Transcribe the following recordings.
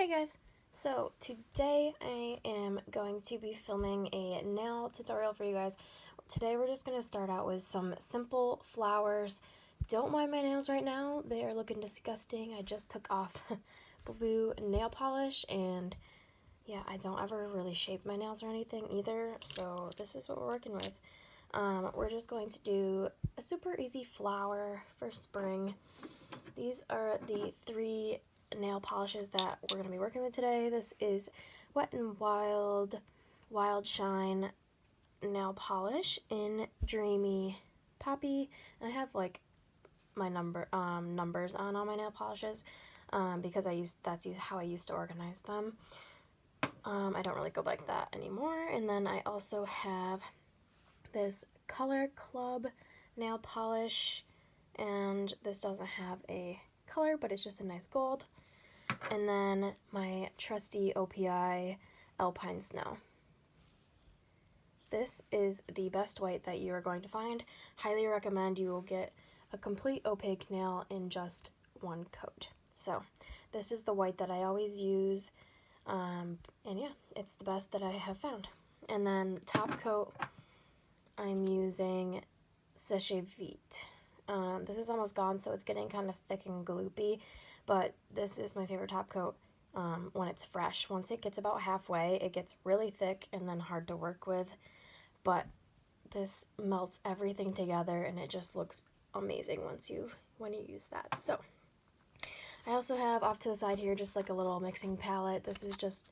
Hey guys! So today I am going to be filming a nail tutorial for you guys. Today we're just going to start out with some simple flowers. Don't mind my nails right now, they are looking disgusting. I just took off blue nail polish and yeah, I don't ever really shape my nails or anything either, so this is what we're working with. We're just going to do a super easy flower for spring. These are the three nail polishes that we're going to be working with today. This is Wet n Wild Wild Shine nail polish in Dreamy Poppy. And I have like my numbers on all my nail polishes because that's how I used to organize them. I don't really go like that anymore. And then I also have this Color Club nail polish, and this doesn't have a color, but it's just a nice gold. And then my trusty OPI Alpine Snow. This is the best white that you are going to find. Highly recommend. You will get a complete opaque nail in just one coat. So this is the white that I always use, and yeah, it's the best that I have found. And then top coat, I'm using Séché Vite. This is almost gone, so it's getting kind of thick and gloopy, but this is my favorite top coat when it's fresh. Once it gets about halfway, it gets really thick and then hard to work with, but this melts everything together and it just looks amazing when you use that. So I also have off to the side here just like a little mixing palette. This is just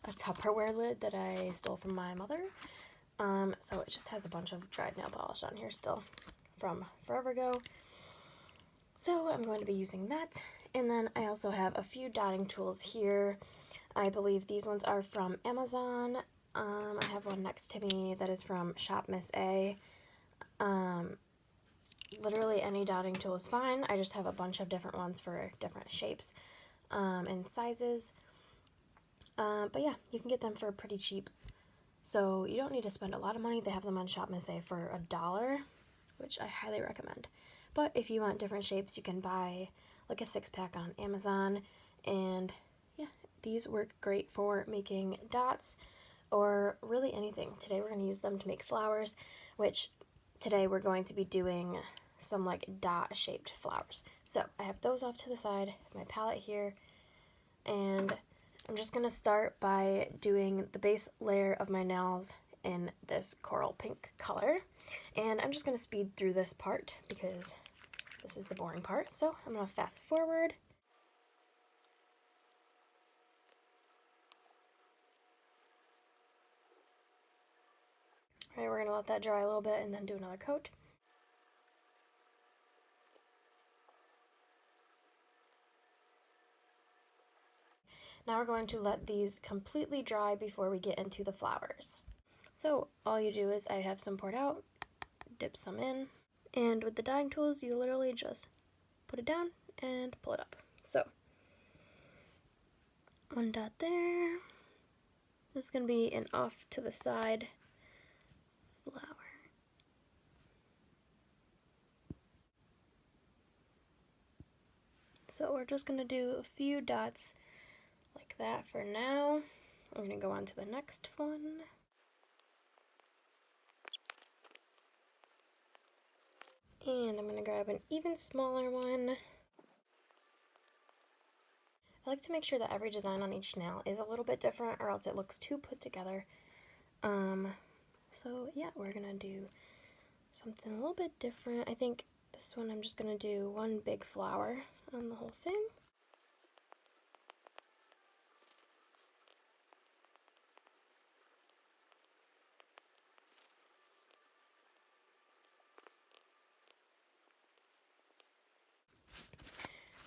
a Tupperware lid that I stole from my mother. So it just has a bunch of dried nail polish on here still from forever ago. So I'm going to be using that. And then I also have a few dotting tools here. I believe these ones are from Amazon. I have one next to me that is from Shop Miss A. Literally any dotting tool is fine. I just have a bunch of different ones for different shapes and sizes. But yeah, you can get them for pretty cheap. So you don't need to spend a lot of money. They have them on Shop Miss A for $1, which I highly recommend. But if you want different shapes, you can buy like a 6-pack on Amazon. And yeah, these work great for making dots or really anything. Today we're going to use them to make flowers, which today we're going to be doing some like dot shaped flowers. So I have those off to the side, my palette here, and I'm just going to start by doing the base layer of my nails in this coral pink color. And I'm just going to speed through this part because this is the boring part. So I'm going to fast forward. Alright, we're going to let that dry a little bit and then do another coat. Now we're going to let these completely dry before we get into the flowers. So all you do is I have some poured out, dip some in, and with the dotting tools you literally just put it down and pull it up. So one dot there. This is going to be an off to the side flower. So we're just going to do a few dots like that for now. We're going to go on to the next one. And I'm going to grab an even smaller one. I like to make sure that every design on each nail is a little bit different or else it looks too put together. So yeah, we're going to do something a little bit different. I think this one I'm just going to do one big flower on the whole thing.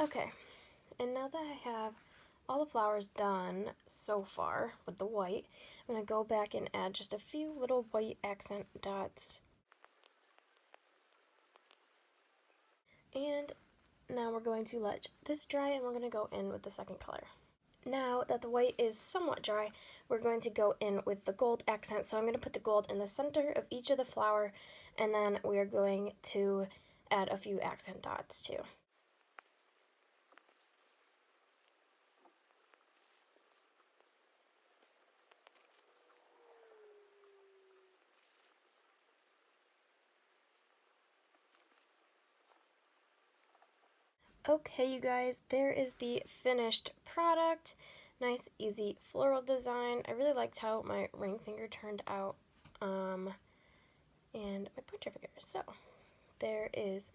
Okay, and now that I have all the flowers done so far with the white, I'm going to go back and add just a few little white accent dots. And now we're going to let this dry and we're going to go in with the second color. Now that the white is somewhat dry, we're going to go in with the gold accent. So I'm going to put the gold in the center of each of the flower, and then we're going to add a few accent dots too. Okay, you guys, there is the finished product. Nice, easy floral design. I really liked how my ring finger turned out, and my pointer finger. So, there is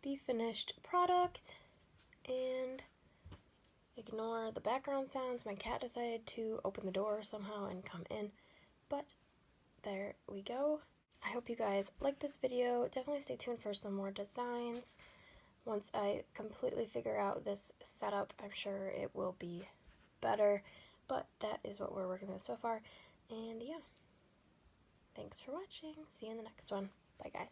the finished product, and ignore the background sounds. My cat decided to open the door somehow and come in, but there we go. I hope you guys like this video. Definitely stay tuned for some more designs. Once I completely figure out this setup, I'm sure it will be better, but that is what we're working with so far. And yeah, thanks for watching. See you in the next one. Bye, guys.